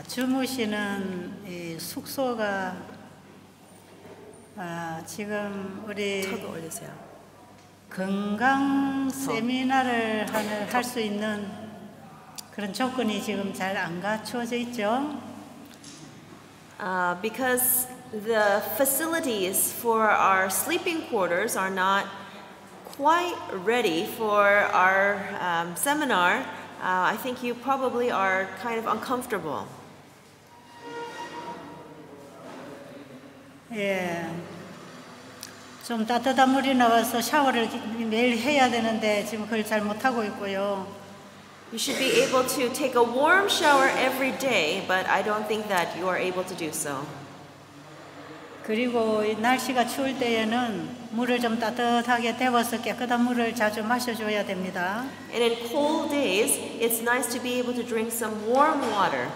주무시는 이 숙소가 지금 우리 건강 세미나를 할 수 있는 그런 조건이 지금 잘 안 갖춰져 있죠. Because the facilities for our sleeping quarters are not quite ready for our seminar, I think you probably are kind of uncomfortable. 예, 좀 따뜻한 물이 나와서 샤워를 매일 해야 되는데 지금 그걸 잘 못하고 있고요. You should be able to take a warm shower every day, but I don't think that you are able to do so. 그리고 날씨가 추울 때에는 물을 좀 따뜻하게 데워서 깨끗한 물을 자주 마셔줘야 됩니다. And in cold days, it's nice to be able to drink some warm water.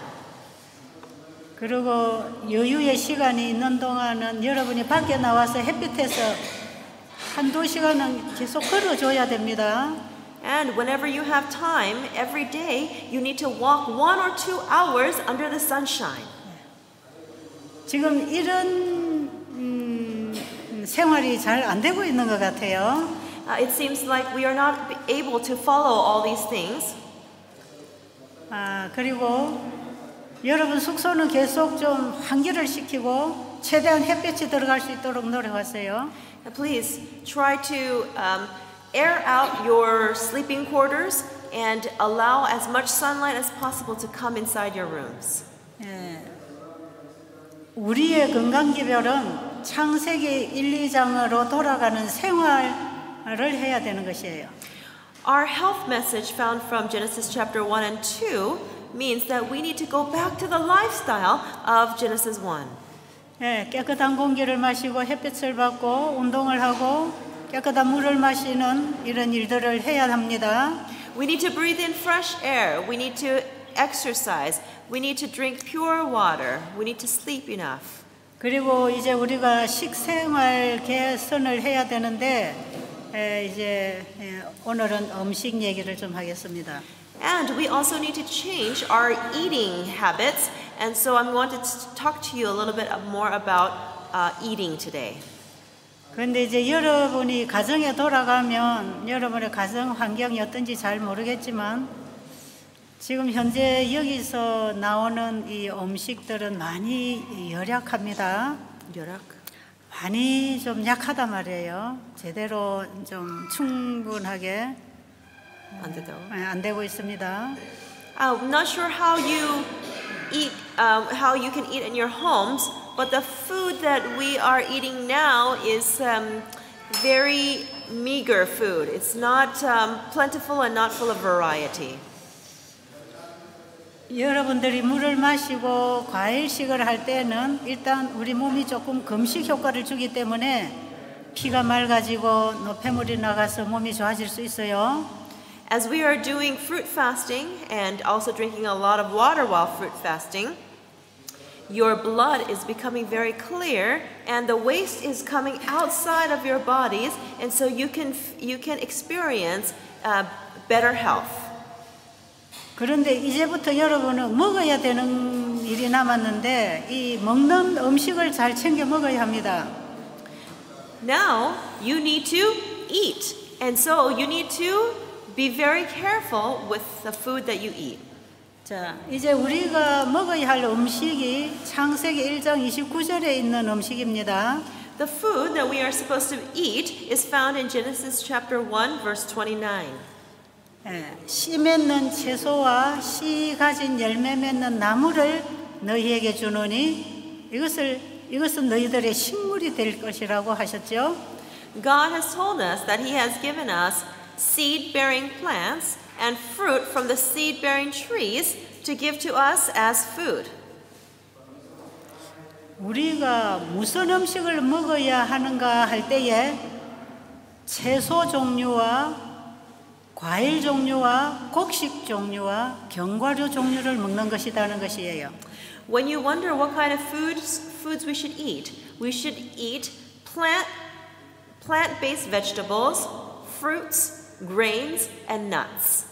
그리고 여유의 시간이 있는 동안은 여러분이 밖에 나와서 햇빛에서 한두 시간은 계속 걸어줘야 됩니다. And whenever you have time, every day, you need to walk 1 or 2 hours under the sunshine. 지금 이런 생활이 잘 안 되고 있는 것 같아요. It seems like we are not able to follow all these things. 그리고 여러분 숙소는 계속 좀 환기를 시키고 최대한 햇빛이 들어갈 수 있도록 노력하세요. Please try to air out your sleeping quarters and allow as much sunlight as possible to come inside your rooms. 예, 우리의 건강기별은 창세기 1, 2장으로 돌아가는 생활을 해야 되는 것이에요. Our health message found from Genesis chapter 1 and 2 means that we need to go back to the lifestyle of Genesis 1. 예, 깨끗한 공기를 마시고 햇빛을 받고 운동을 하고 깨끗한 물을 마시는 이런 일들을 해야 합니다. We need to breathe in fresh air. We need to exercise. We need to drink pure water. We need to sleep enough. 그리고 이제 우리가 식생활 개선을 해야 되는데 이제 오늘은 음식 얘기를 좀 하겠습니다. And we also need to change our eating habits. And so I'm going to talk to you a little bit more about eating today. 그런데 이제 여러분이 가정에 돌아가면 여러분의 가정 환경이 어떤지 잘 모르겠지만 지금 현재 여기서 나오는 이 음식들은 많이 열악합니다. 많이 좀 약하단 말이에요. 제대로 좀 충분하게 안 되고 있습니다. I'm not sure how you eat, how you can eat in your homes, but the food that we are eating now is very meager food. It's not plentiful and not full of variety. 여러분들이 물을 마시고 과일식을 할 때는 일단 우리 몸이 조금 금식 효과를 주기 때문에 피가 맑아지고 노폐물이 나가서 몸이 좋아질 수 있어요. As we are doing fruit fasting and also drinking a lot of water while fruit fasting, your blood is becoming very clear and the waste is coming outside of your bodies, and so you can experience better health. 그런데 이제부터 여러분은 먹어야 되는 일이 남았는데 이 먹는 음식을 잘 챙겨 먹어야 합니다. Now you need to eat, and so you need to be very careful with the food that you eat. 자, 이제 우리가 먹어야 할 음식이 창세기 1장 29절에 있는 음식입니다. The food that we are supposed to eat is found in Genesis chapter 1 verse 29. 씨 맺는 채소와 씨 가진 열매 맺는 나무를 너희에게 주노니 이것은 너희들의 식물이 될 것이라고 하셨죠. God has told us that He has given us seed-bearing plants and fruit from the seed-bearing trees to give to us as food. 우리가 무슨 음식을 먹어야 하는가 할 때에 채소 종류와 과일 종류와 곡식 종류와 견과류 종류를 먹는 것이라는 것이에요. When you wonder what kind of foods we should eat plant-based vegetables, fruits, grains, and nuts.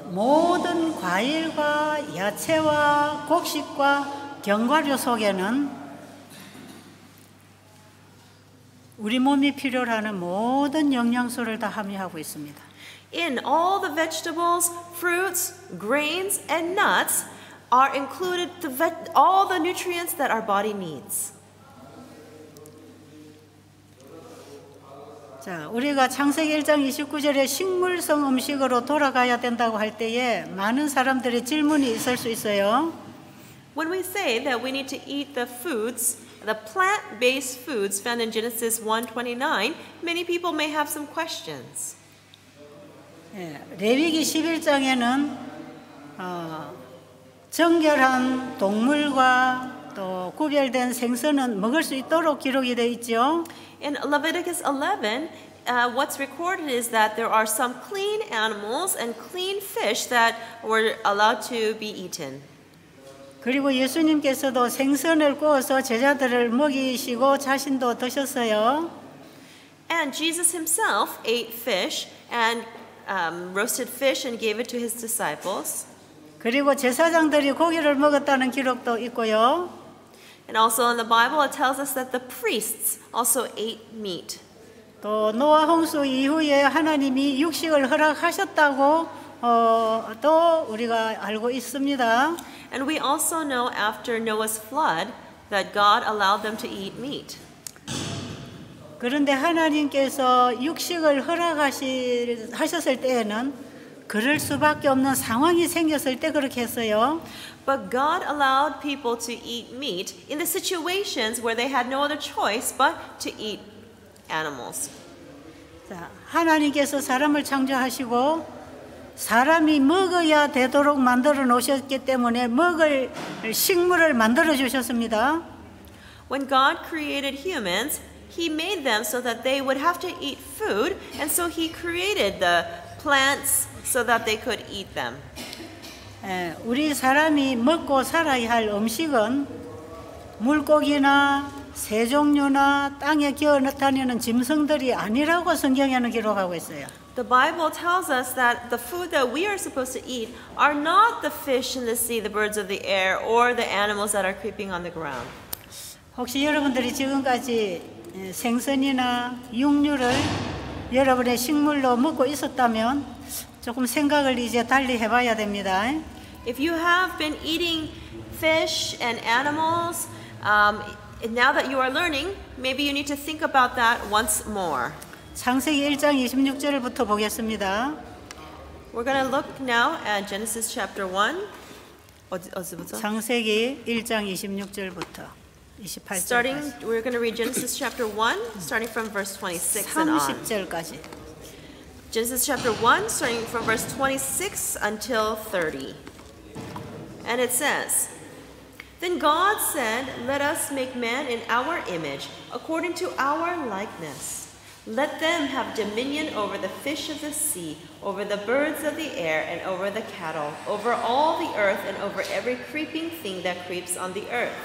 모든 과일과 야채와 곡식과 견과류 속에는 우리 몸이 필요로 하는 모든 영양소를 다 함유하고 있습니다. In all the vegetables, fruits, grains, and nuts are included all the nutrients that our body needs. 자, 우리가 창세기 1장 29절에 식물성 음식으로 돌아가야 된다고 할 때에 많은 사람들의 질문이 있을 수 있어요. When we say that we need to eat the foods, the plant-based foods found in Genesis 1:29, many people may have some questions. 레위기 11장에는 정결한 동물과 또 구별된 생선은 먹을 수 있도록 기록이 되어 있죠. In Leviticus 11, what's recorded is that there are some clean animals and clean fish that were allowed to be eaten. 그리고 예수님께서도 생선을 구워서 제자들을 먹이시고 자신도 드셨어요. And Jesus himself ate fish and roasted fish and gave it to his disciples. 그리고 제사장들이 고기를 먹었다는 기록도 있고요. And also in the Bible it tells us that the priests also ate meat. 또 노아 홍수 이후에 하나님이 육식을 허락하셨다고 또 우리가 알고 있습니다. And we also know after Noah's flood that God allowed them to eat meat. 그런데 하나님께서 육식을 허락하셨을 때에는 그럴 수밖에 없는 상황이 생겼을 때 그렇게 했어요. But God allowed people to eat meat in the situations where they had no other choice but to eat animals. 자, 하나님께서 사람을 창조하시고 사람이 먹어야 되도록 만들어 놓으셨기 때문에 먹을 식물을 만들어 주셨습니다. When God created humans, He made them so that they would have to eat food, and so He created the plants so that they could eat them. 우리 사람이 먹고 살아야 할 음식은 물고기나 새종류나 땅에 기어 다니는 짐승들이 아니라고 성경에는 기록하고 있어요. The Bible tells us that the food that we are supposed to eat are not the fish in the sea, the birds of the air, or the animals that are creeping on the ground. 혹시 여러분들이 지금까지 생선이나 육류를 여러분의 식물로 먹고 있었다면 조금 생각을 이제 달리 해봐야 됩니다. If you have been eating fish and animals, now that you are learning, maybe you need to think about that once more. 창세기 1장 26절부터 보겠습니다. We're going to look now at Genesis chapter 1. 어디부터? 창세기 1장 26절부터 28절까지. We're going to read Genesis chapter 1, starting from verse 26 and on. 30절까지. Genesis chapter 1, starting from verse 26 until 30. And it says, Then God said, Let us make man in our image, according to our likeness. Let them have dominion over the fish of the sea, over the birds of the air, and over the cattle, over all the earth, and over every creeping thing that creeps on the earth.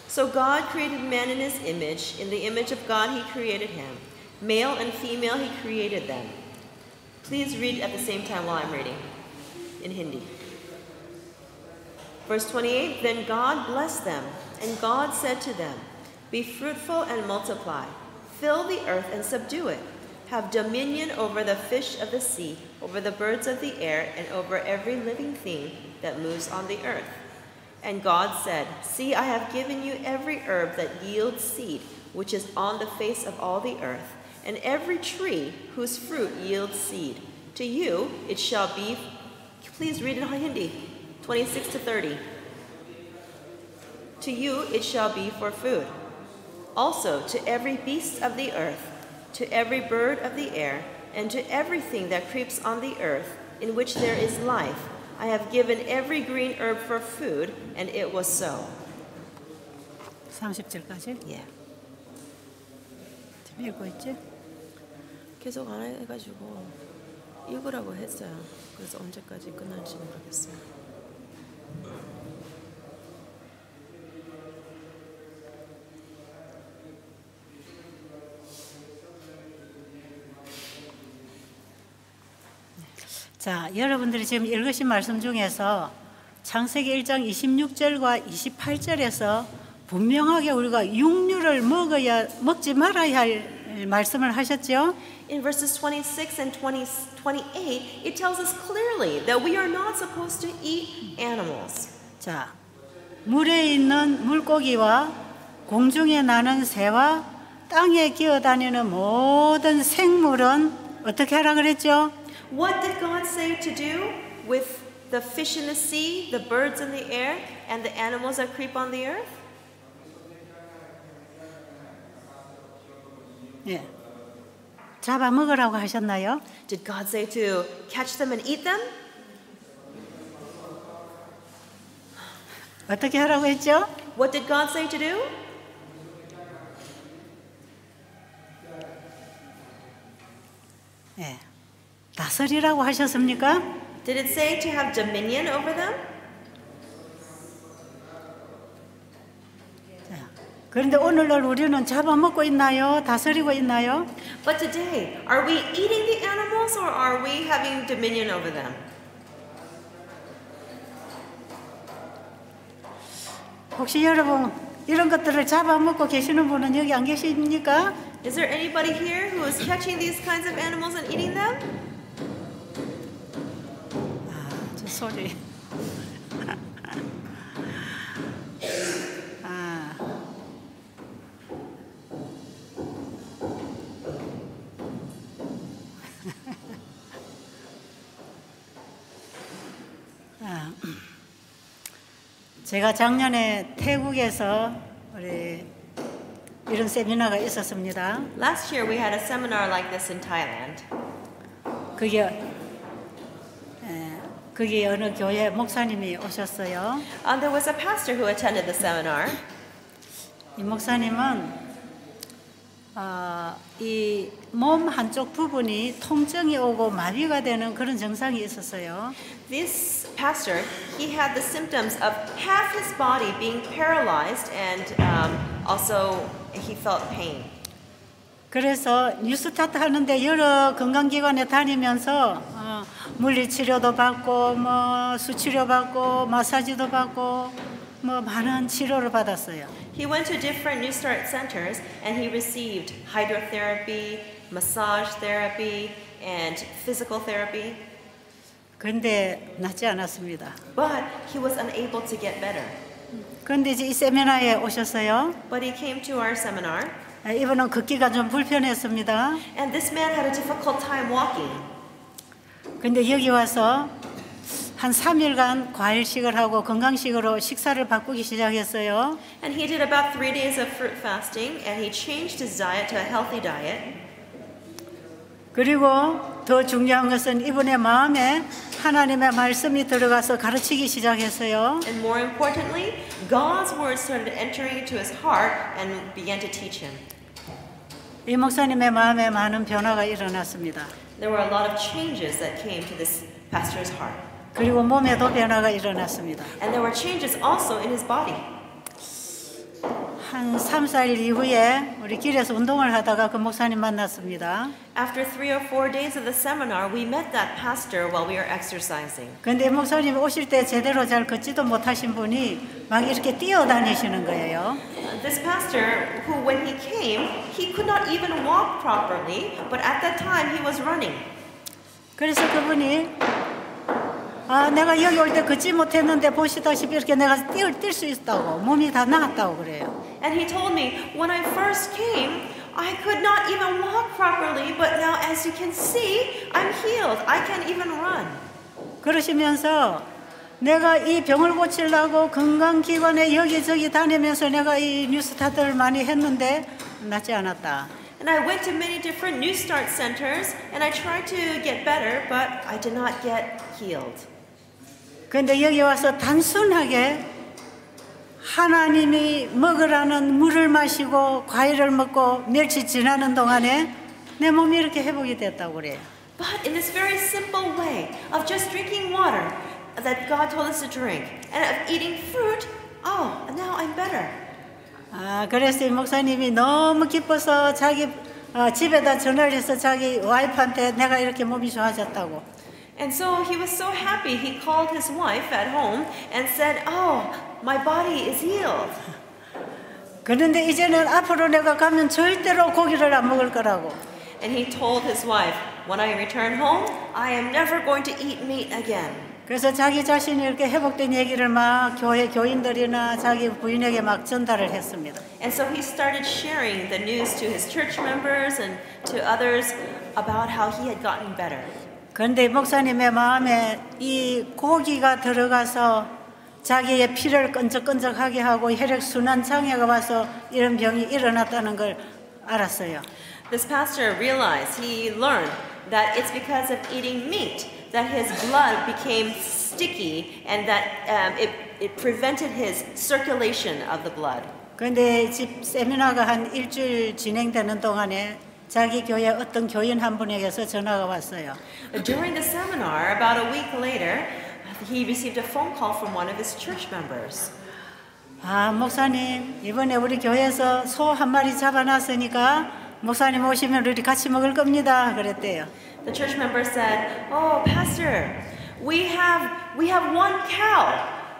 So God created man in his image. In the image of God he created him. Male and female he created them. Please read at the same time while I'm reading in Hindi. Verse 28, Then God blessed them, and God said to them, Be fruitful and multiply. Fill the earth and subdue it. Have dominion over the fish of the sea, over the birds of the air, and over every living thing that moves on the earth. And God said, See, I have given you every herb that yields seed, which is on the face of all the earth, and every tree whose fruit yields seed. To you it shall be, please read it in Hindi, 26 to 30. To you it shall be for food. Also to every beast of the earth, to every bird of the air, and to everything that creeps on the earth, in which there is life, I have given every green herb for food, and it was so. 30절까지? Yeah. 지금 읽고 있지? 계속 안 해가지고 읽으라고 했어요. 그래서 언제까지 끝날지 모르겠어요. 자, 여러분들이 지금 읽으신 말씀 중에서 창세기 1장 26절과 28절에서 분명하게 우리가 육류를 먹지 말아야 할 말씀을 하셨죠? In verses 26 and 28, it tells us clearly that we are not supposed to eat animals. 자, 물에 있는 물고기와 공중에 나는 새와 땅에 기어다니는 모든 생물은 어떻게 하라 그랬죠? What did God say to do with the fish in the sea, the birds in the air, and the animals that creep on the earth? 예. 잡아먹으라고 하셨나요? Did God say to catch them and eat them? 어떻게 하라고 했죠? What did God say to do? 예. 다스리라고 하셨습니까? Did it say to have dominion over them? 자, 그런데 오늘날 우리는 잡아먹고 있나요? 다스리고 있나요? But today, are we eating the animals or are we having dominion over them? 혹시 여러분 이런 것들을 잡아먹고 계시는 분은 여기 안 계십니까? Is there anybody here who is catching these kinds of animals and eating them? 아, 저 소리. 아. 아. 제가 작년에 태국에서 우리 이런 세미나가 있었습니다. Last year we had a seminar like this in Thailand. 거기 어느 교회 목사님이 오셨어요. There was a pastor who attended the seminar. 이 목사님은 이 몸 한쪽 부분이 통증이 오고 마비가 되는 그런 증상이 있었어요. This pastor, he had the symptoms of half his body being paralyzed and also he felt pain. 그래서 뉴스타트 하는데 여러 건강기관에 다니면서 물리치료도 받고 뭐 수치료 받고 마사지도 받고 뭐 많은 치료를 받았어요. He went to different New Start centers and he received hydrotherapy, massage therapy, and physical therapy. 그런데 낫지 않았습니다. But he was unable to get better. 그런데 이제 이 세미나에 오셨어요. But he came to our seminar. 이분은 걷기가 좀 불편했습니다. And this man had a difficult time walking. 근데 여기 와서 한 3일간 과일식을 하고 건강식으로 식사를 바꾸기 시작했어요. And he did about 3 days of fruit fasting and he changed his diet to a healthy diet. 그리고 더 중요한 것은 이분의 마음에 하나님의 말씀이 들어가서 가르치기 시작했어요. And more importantly, God's word started entering into his heart and began to teach him. 이 목사님의 마음에 많은 변화가 일어났습니다. There were a lot of changes that came to this pastor's heart. 그리고 몸에도 변화가 일어났습니다. And there were changes also in his body. 한 3, 4일 이후에 우리 길에서 운동을 하다가 그 목사님 만났습니다. After 3 or 4 days of the seminar, we met that pastor while we were exercising. 그런데 목사님이 오실 때 제대로 잘 걷지도 못하신 분이 막 이렇게 뛰어다니시는 거예요. This pastor, who when he came, he could not even walk properly, but at that time he was running. 그래서 그분이 내가 여기 올 때 걷지 못했는데 보시다시피 이렇게 내가 뛸 수 있다고 몸이 다 나았다고 그래요. And he told me, when I first came, I could not even walk properly, but now as you can see, I'm healed. I can even run. 그러시면서 내가 이 병을 고치려고 건강기관에 여기저기 다니면서 내가 이 뉴스타트를 많이 했는데 낫지 않았다. And I went to many different New Start centers and I tried to get better, but I did not get healed. 그런데 여기 와서 단순하게 하나님이 먹으라는 물을 마시고 과일을 먹고 멸치 지나는 동안에 내 몸이 이렇게 회복이 됐다고 그래요. But in this very simple way of just drinking water that God told us to drink and of eating fruit, now I'm better. 그래서 이 목사님이 너무 기뻐서 자기 집에다 전화를 해서 자기 와이프한테 내가 이렇게 몸이 좋아졌다고. And so he was so happy. He called his wife at home and said, "Oh, my body is healed." 그런데 이제는 앞으로 내가 가면 절대로 고기를 안 먹을 거라고. And he told his wife, "When I return home, I am never going to eat meat again." 그래서 자기 자신이 이렇게 회복된 얘기를 막 교회 교인들이나 자기 부인에게 막 전달을 했습니다. And so he started sharing the news to his church members and to others about how he had gotten better. 그런데 목사님의 마음에 이 고기가 들어가서 자기의 피를 끈적끈적하게 하고 혈액순환 장애가 와서 이런 병이 일어났다는 걸 알았어요. This pastor realized, he learned that it's because of eating meat that his blood became sticky and that it prevented his circulation of the blood. 그런데 집 세미나가 한 일주일 진행되는 동안에 자기 교회 어떤 교인 한 분에게서 전화가 왔어요. During the seminar, about a week later, he received a phone call from one of his church members. 아, 목사님, 이번에 우리 교회에서 소 한 마리 잡아놨으니까 목사님 오시면 우리 같이 먹을 겁니다. 그랬대요. The church member said, "Oh, pastor, we have one cow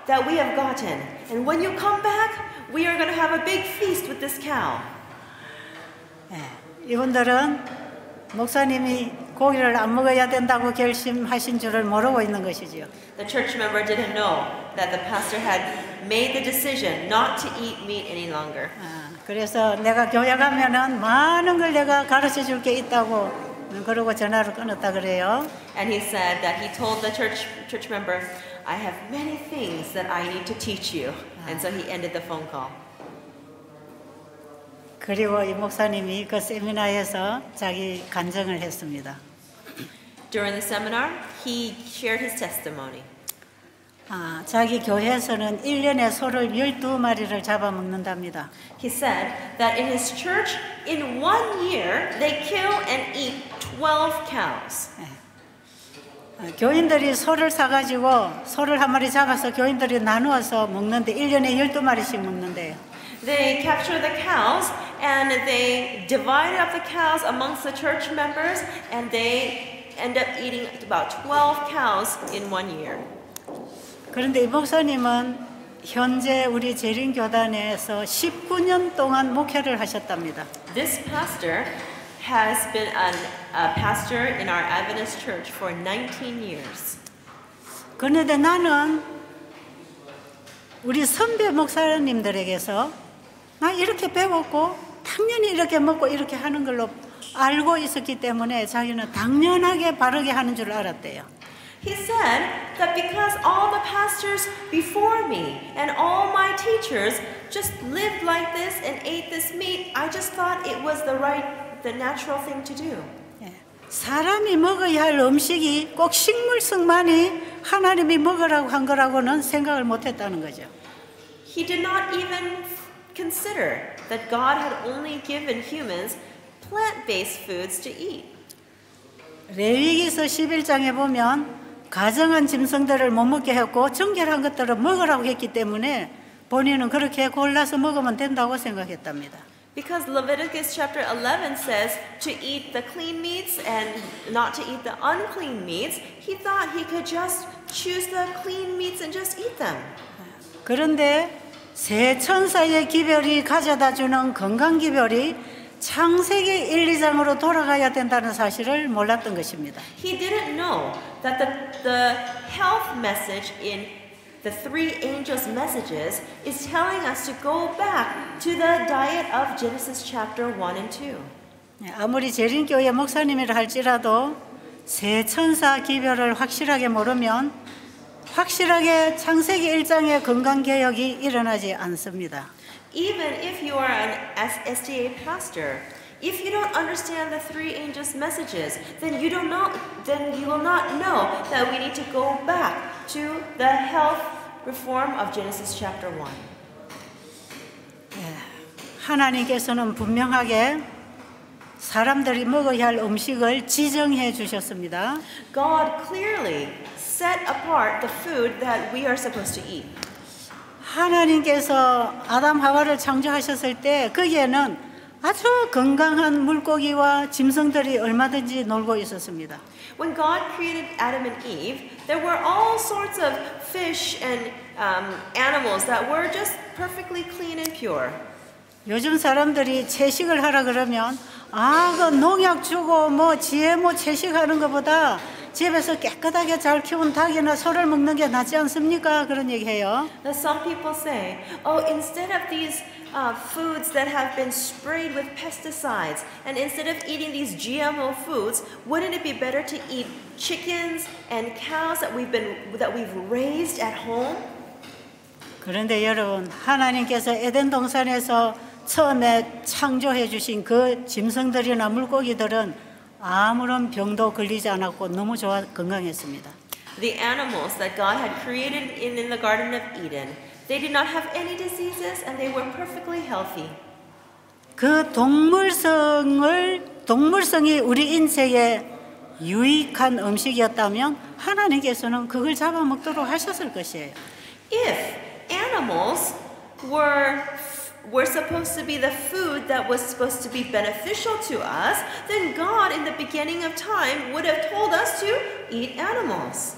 that we have gotten, and when you come back, we are going to have a big feast with this cow." 이분들은 목사님이 고기를 안 먹어야 된다고 결심하신 줄을 모르고 있는 것이지요. The church member didn't know that the pastor had made the decision not to eat meat any longer. 그래서 내가 교회 가면은 많은 걸 내가 가르쳐 줄 게 있다고 그러고 전화를 끊었다 그래요. And he said that he told the church member, "I have many things that I need to teach you." And so he ended the phone call. 그리고 이 목사님이 그 세미나에서 자기 간증을 했습니다. During the seminar, he shared his testimony. 자기 교회에서는 1년에 소를 12마리를 잡아먹는답니다. He said that in his church, in 1 year, they kill and eat 12 cows. 교인들이 소를 사가지고 소를 한 마리 잡아서 교인들이 나누어서 먹는데 1년에 12마리씩 먹는데요. They capture the cows and they divide up the cows amongst the church members and they end up eating about 12 cows in 1 year. 그런데 이 목사님은 현재 우리 재림교단에서 19년 동안 목회를 하셨답니다. This pastor has been a pastor in our Adventist church for 19 years. 그런데 나는 우리 선배 목사님들에게서 나 이렇게 배웠고 당연히 이렇게 먹고 이렇게 하는 걸로 알고 있었기 때문에 자기는 당연하게 바르게 하는 줄 알았대요. He said that because all the pastors before me and all my teachers just lived like this and ate this meat, I just thought it was the natural thing to do. 사람이 먹어야 할 음식이 꼭 식물성만이 하나님이 먹으라고 한 거라고는 생각을 못했다는 거죠. He did not even consider that God had only given humans plant-based foods to eat. 레위기서 11장에 보면 가정한 짐승들을 못 먹게 했고 정결한 것들을 먹으라고 했기 때문에 본인은 그렇게 골라서 먹으면 된다고 생각했답니다. Because Leviticus chapter 11 says to eat the clean meats and not to eat the unclean meats, he thought he could just choose the clean meats and just eat them. 그런데 새 천사의 기별이 가져다 주는 건강 기별이 창세기 1, 2장으로 돌아가야 된다는 사실을 몰랐던 것입니다. He didn't know that the health message in the three angels' messages is telling us to go back to the diet of Genesis chapter 1 and 2. 아무리 재림교회 목사님이라 할지라도 새 천사 기별을 확실하게 모르면 확실하게 창세기 1장의 건강 개혁이 일어나지 않습니다. Even if you are an SDA pastor, if you don't understand the three angels' messages, then you will not know that we need to go back to the health reform of Genesis chapter 1. 하나님께서는 분명하게 사람들이 먹어야 할 음식을 지정해 주셨습니다. God clearly set apart the food that we are supposed to eat. 하나님께서 아담 하와를 창조하셨을 때 거기에는 아주 건강한 물고기와 짐승들이 얼마든지 놀고 있었습니다. When God created Adam and Eve, there were all sorts of fish and animals that were just perfectly clean and pure. 요즘 사람들이 채식을 하라 그러면 그 농약 주고 뭐 GMO 채식하는 것보다 집에서 깨끗하게 잘 키운 닭이나 소를 먹는 게 낫지 않습니까? 그런 얘기해요. Now some people say, instead of these foods that have been sprayed with pesticides, and instead of eating these GMO foods, wouldn't it be better to eat chickens and cows that we've raised at home? 그런데 여러분, 하나님께서 에덴 동산에서 처음에 창조해 주신 그 짐승들이나 물고기들은 아무런 병도 걸리지 않았고 너무 건강했습니다. The animals that God had created in the Garden of Eden, they did not have any diseases and they were perfectly healthy. 그 동물성이 우리 인생에 유익한 음식이었다면 하나님께서는 그걸 잡아먹도록 하셨을 것이에요. If animals were supposed to be the food that was supposed to be beneficial to us, then God in the beginning of time would have told us to eat animals.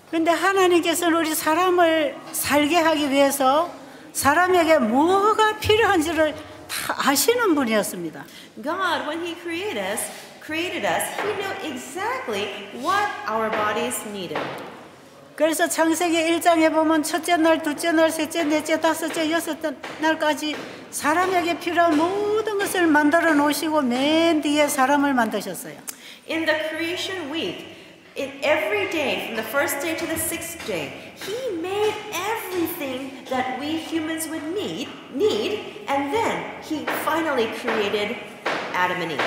그런데 하나님께서는 우리 사람을 살게 하기 위해서 사람에게 뭐가 필요한지를 다 아시는 분이었습니다. God, when He created us, He knew exactly what our bodies needed. 그래서 창세기 1장에 보면 첫째 날, 둘째 날, 셋째, 넷째, 다섯째, 여섯째 날까지 사람에게 필요한 모든 것을 만들어 놓으시고 맨 뒤에 사람을 만드셨어요. In the creation week, in every day, from the first day to the sixth day, He made everything that we humans would need, and then He finally created Adam and Eve.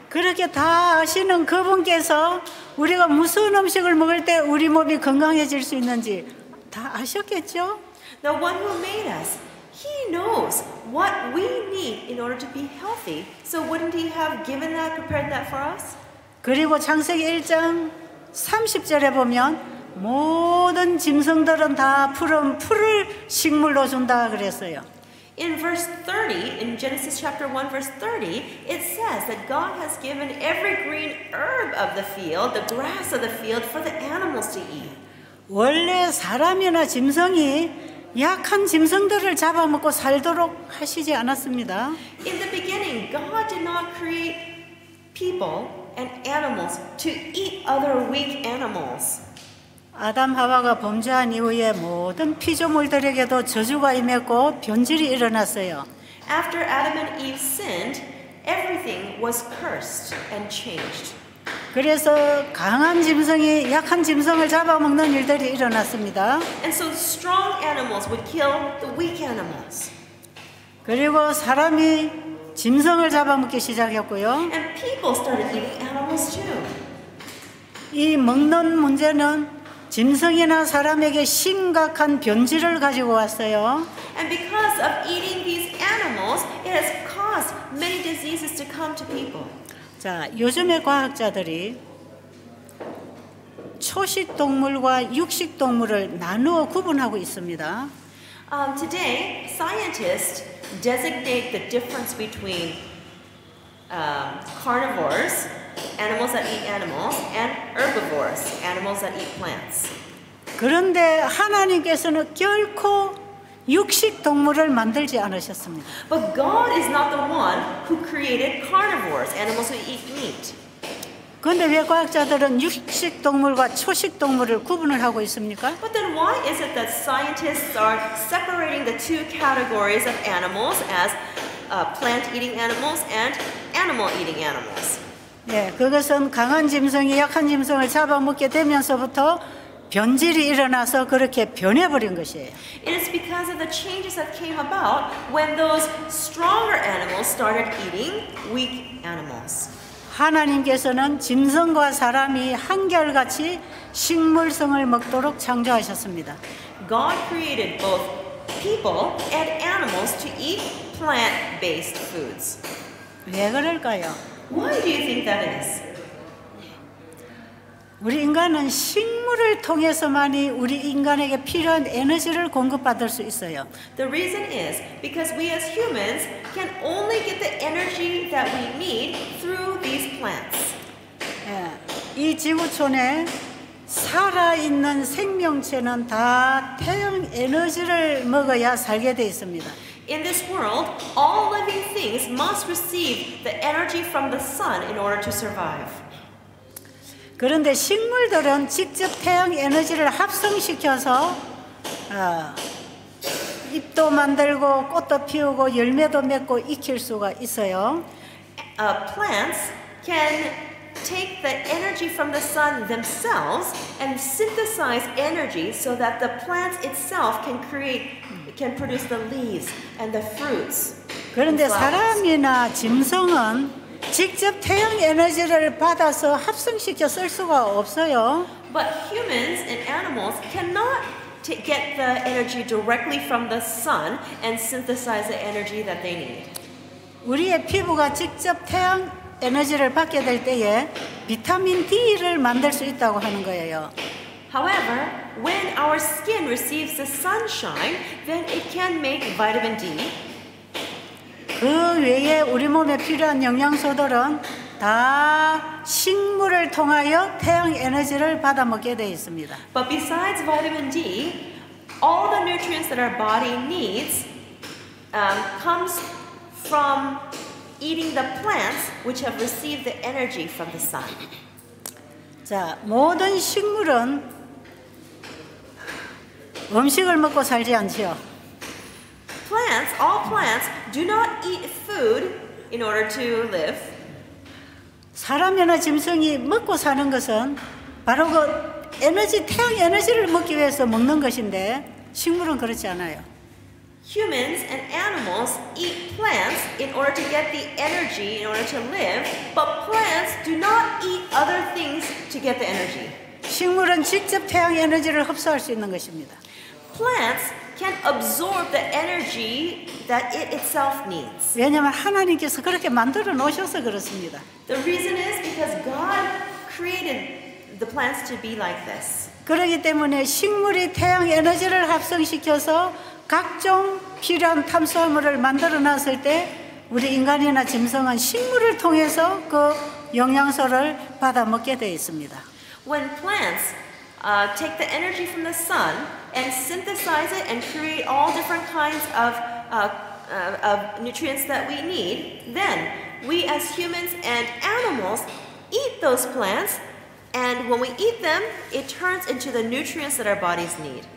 그렇게 다 아시는 그분께서 우리가 무슨 음식을 먹을 때 우리 몸이 건강해질 수 있는지 다 아셨겠죠? The one who made us, He knows what we need in order to be healthy. So wouldn't He have prepared that for us? 그리고 창세기 1장 30절에 보면 모든 짐승들은 다 푸른 풀을 식물로 준다 그랬어요. In verse 30, in Genesis chapter 1, verse 30, it says that God has given every green herb of the field, the grass of the field, for the animals to eat. 원래 사람이나 짐승이 약한 짐승들을 잡아먹고 살도록 하시지 않았습니다. In the beginning, God did not create people and animals to eat other weak animals. 아담 하와가 범죄한 이후에 모든 피조물들에게도 저주가 임했고 변질이 일어났어요. After Adam and Eve sinned, everything was cursed and changed. 그래서 강한 짐승이 약한 짐승을 잡아먹는 일들이 일어났습니다. And so strong animals would kill the weak animals. 그리고 사람이 짐승을 잡아먹기 시작했고요. And people started eating animals too. 이 먹는 문제는 짐승이나 사람에게 심각한 변질을 가지고 왔어요. And because of eating these animals, it has caused many diseases to come to people. 자, 요즘의 과학자들이 초식 동물과 육식 동물을 나누어 구분하고 있습니다. Today, scientists designate the difference between carnivores, animals that eat animals, and herbivores, animals that eat plants. 그런데 하나님께서는 결코 육식 동물을 만들지 않으셨습니다. But God is not the one who created carnivores, animals who eat meat. 그런데 왜 과학자들은 육식 동물과 초식 동물을 구분을 하고 있습니까? But then why is it that scientists are separating the two categories of animals as plant-eating animals and animal-eating animals? 네, 그것은 강한 짐승이 약한 짐승을 잡아먹게 되면서부터 변질이 일어나서 그렇게 변해버린 것이에요. It is because of the changes that came about when those stronger animals started eating weak animals. 하나님께서는 짐승과 사람이 한결같이 식물성을 먹도록 창조하셨습니다. God created both people and animals to eat plant-based foods. 왜 그럴까요? Why do you think that is? 우리 인간은 식물 식물을 통해서만이 우리 인간에게 필요한 에너지를 공급받을 수 있어요. The reason is because we as humans can only get the energy that we need through these plants. 이 지구촌에 살아있는 생명체는 다 태양 에너지를 먹어야 살게 돼 있습니다. In this world, all living things must receive the energy from the sun in order to survive. 그런데 식물들은 직접 태양 에너지를 합성시켜서 잎도 만들고 꽃도 피우고 열매도 맺고 익힐 수가 있어요. Plants can take the energy from the sun themselves and synthesize energy so that the plant itself can produce the leaves and the fruits. 그런데 사람이나 짐승은 직접 태양 에너지를 받아서 합성시켜 쓸 수가 없어요. But humans and animals cannot get the energy directly from the sun and synthesize the energy that they need. 우리의 피부가 직접 태양 에너지를 받게 될 때에 비타민 D를 만들 수 있다고 하는 거예요. However, when our skin receives the sunshine, then it can make vitamin D. 그 외에 우리 몸에 필요한 영양소들은 다 식물을 통하여 태양 에너지를 받아 먹게 되어 있습니다. But besides vitamin D, all the nutrients that our body needs comes from eating the plants which have received the energy from the sun. 자, 모든 식물은 음식을 먹고 살지 않지요. Plants, all plants, do not eat food in order to live. 사람이나 짐승이 먹고 사는 것은 바로 그 에너지, 태양 에너지를 먹기 위해서 먹는 것인데 식물은 그렇지 않아요. Humans and animals eat plants in order to get the energy in order to live, but plants do not eat other things to get the energy. 식물은 직접 태양 에너지를 흡수할 수 있는 것입니다. Plants can absorb the energy that it itself needs. 왜냐하면 하나님께서 그렇게 만들어 놓으셔서 그렇습니다. The reason is because God created the plants to be like this. 그렇기 때문에 식물이 태양 에너지를 합성시켜서 각종 필요한 탄수화물을 만들어 놨을 때 우리 인간이나 짐승은 식물을 통해서 그 영양소를 받아 먹게 되어 있습니다. When plants take the energy from the sun and synthesize it and create all different kinds of nutrients that we need, then we as humans and animals eat those plants, and when we eat them, it turns into the nutrients that our bodies need.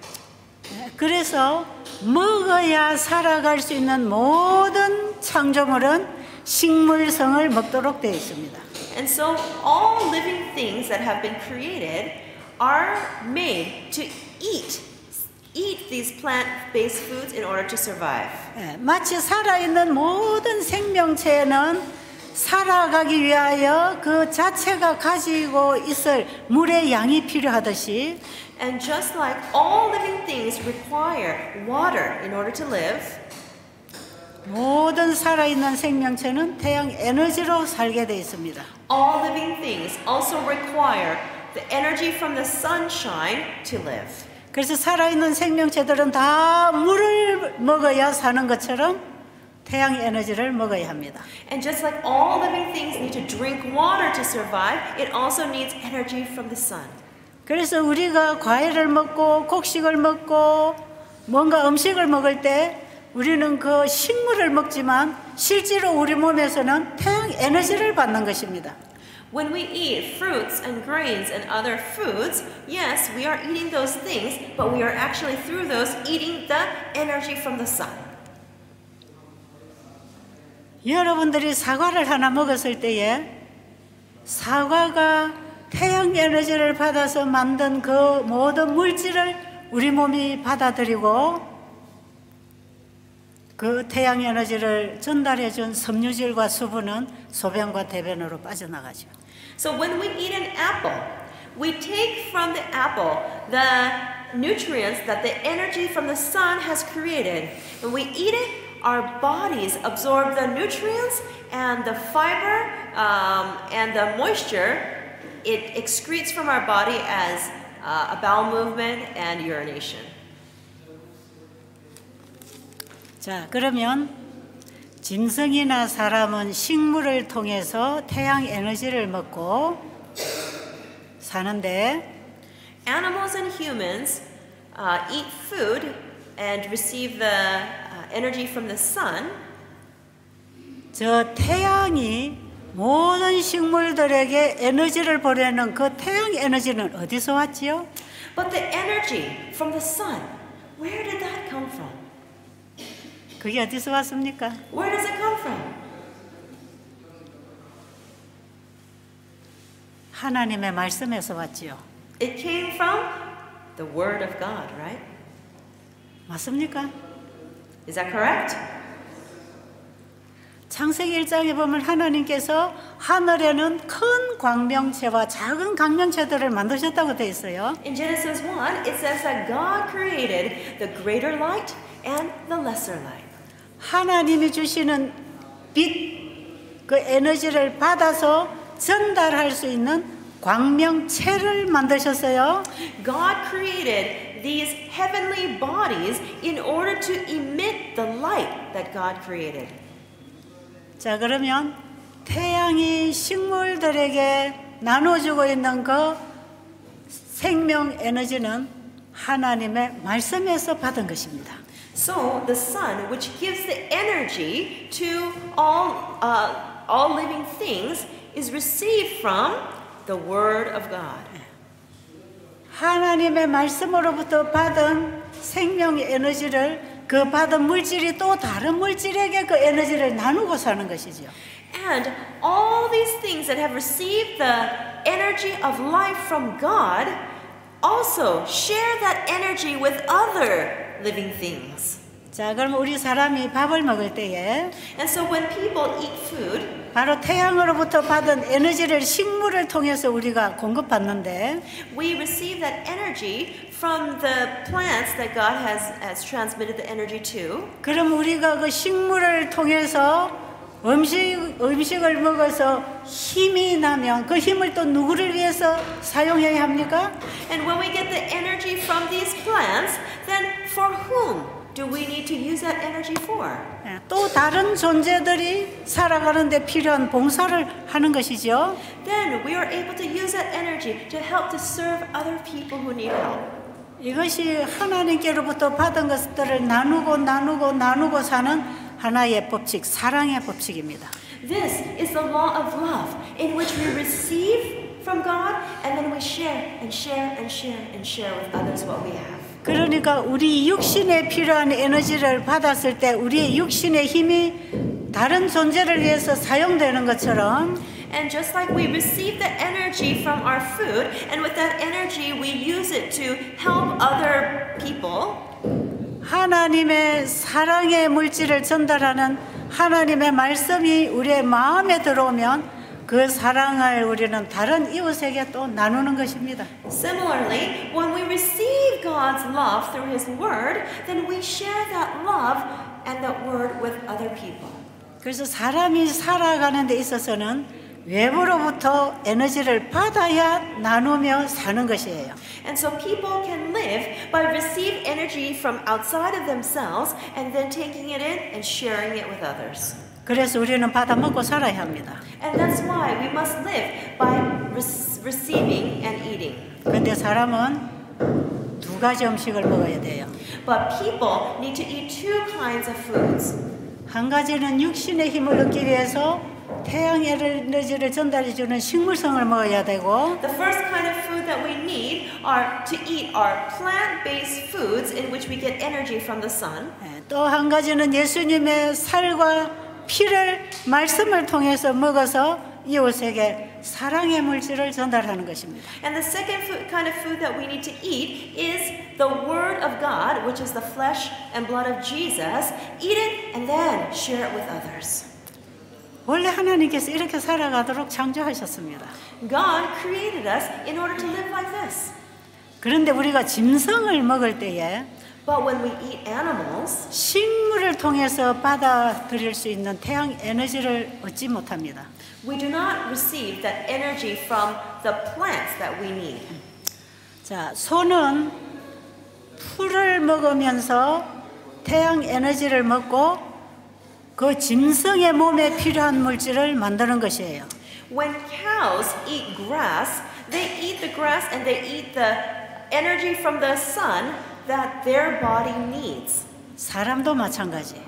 그래서 먹어야 살아갈 수 있는 모든 창조물은 식물성을 먹도록 되어 있습니다. And so all living things that have been created are made to eat these plant-based foods in order to survive. 마치 살아있는 모든 생명체는 살아가기 위하여 그 자체가 가지고 있을 물의 양이 필요하듯이 And just like all living things require water in order to live, 모든 살아있는 생명체는 태양 에너지로 살게 되어 있습니다. all living things also require the energy from the sunshine to live. 그래서 살아있는 생명체들은 다 물을 먹어야 사는 것처럼 태양 에너지를 먹어야 합니다. And just like all living things need to drink water to survive, it also needs energy from the sun. 그래서 우리가 과일을 먹고 곡식을 먹고 뭔가 음식을 먹을 때 우리는 그 식물을 먹지만 실제로 우리 몸에서는 태양 에너지를 받는 것입니다. When we eat fruits and grains and other foods, yes, we are eating those things, but we are actually through those eating the energy from the sun. 여러분들이 사과를 하나 먹었을 때에 사과가 태양 에너지를 받아서 만든 그 모든 물질을 우리 몸이 받아들이고 그 태양 에너지를 전달해 준 섬유질과 수분은 소변과 대변으로 빠져나가죠. So when we eat an apple, we take from the apple the nutrients that the energy from the sun has created. When we eat it, our bodies absorb the nutrients and the fiber and the moisture it excretes from our body as a bowel movement, and urination. 자, 그러면 짐승이나 사람은 식물을 통해서 태양 에너지를 먹고 사는데 Animals and humans eat food and receive the energy from the sun. 저 태양이 모든 식물들에게 에너지를 보내는 그 태양 에너지는 어디서 왔지요? But the energy from the sun, where did that come from? 그게 어디서 왔습니까? Where does it come from? 하나님의 말씀에서 왔지요. It came from the Word of God, right? 맞습니까? Is that correct? 창세기 1장에 보면 하나님께서 하늘에는 큰 광명체와 작은 광명체들을 만드셨다고 되어 있어요. In Genesis 1, it says that God created the greater light and the lesser light. 하나님이 주시는 빛, 그 에너지를 받아서 전달할 수 있는 광명체를 만드셨어요. God created these heavenly bodies in order to emit the light that God created. 자, 그러면 태양이 식물들에게 나눠주고 있는 그 생명 에너지는 하나님의 말씀에서 받은 것입니다. So the sun, which gives the energy to all living things, is received from the Word of God. 하나님의 말씀으로부터 받은 생명의 에너지를 그 받은 물질이 또 다른 물질에게 그 에너지를 나누고 사는 것이죠. And all these things that have received the energy of life from God also share that energy with other living things. 자, 그럼 우리 사람이 밥을 먹을 때에 And so when people eat food, 바로 태양으로부터 받은 에너지를 식물을 통해서 우리가 공급받는데 we receive that energy from the plants that God has transmitted the energy to. 그럼 우리가 그 식물을 통해서 음식을 먹어서 힘이 나면 그 힘을 또 누구를 위해서 사용해야 합니까? And when we get the energy from these plants, then for whom do we need to use that energy for? 또 다른 존재들이 살아가는데 필요한 봉사를 하는 것이죠. Then we are able to use that energy to help to serve other people who need help. 이것이 하나님께로부터 받은 것들을 나누고 사는 하나의 법칙, 사랑의 법칙입니다. This is the law of love in which we receive from God and then we share and share and share and share with others what we have. 그러니까 우리 육신에 필요한 에너지를 받았을 때 우리의 육신의 힘이 다른 존재를 위해서 사용되는 것처럼 And just like we receive the energy from our food and with that energy we use it to help other people, 하나님의 사랑의 물질을 전달하는 하나님의 말씀이 우리의 마음에 들어오면 그 사랑을 우리는 다른 이웃에게 또 나누는 것입니다. similarly, when we receive God's love through His Word, then we share that love and that Word with other people. 그래서 사람이 살아가는 데 있어서는 외부로부터 에너지를 받아야 나누며 사는 것이에요. And so people can live by receive energy from outside of themselves and then taking it in and sharing it with others. 그래서 우리는 받아 먹고 살아야 합니다. And that's why we must live by receiving and eating. 그런데 사람은 두 가지 음식을 먹어야 돼요. But people need to eat two kinds of foods. 한 가지는 육신의 힘을 얻기 위해서 태양 에너지를 전달해주는 식물성을 먹어야 되고 The first kind of food that we need to eat are plant-based foods in which we get energy from the sun. 또 한 가지는 예수님의 살과 피를 말씀을 통해서 먹어서 이웃에게 사랑의 물질을 전달하는 것입니다. And the second kind of food that we need to eat is the Word of God, which is the flesh and blood of Jesus. Eat it and then share it with others. 원래 하나님께서 이렇게 살아가도록 창조하셨습니다. God created us in order to live like this. 그런데 우리가 짐승을 먹을 때에 But when we eat animals, 식물을 통해서 받아들일 수 있는 태양 에너지를 얻지 못합니다. we do not receive that energy from the plants that we need. 자, 소는 풀을 먹으면서 태양 에너지를 먹고 그 짐승의 몸에 필요한 물질을 만드는 것이에요. When cows eat grass, they eat the grass and they eat the energy from the sun that their body needs. 사람도 마찬가지예요.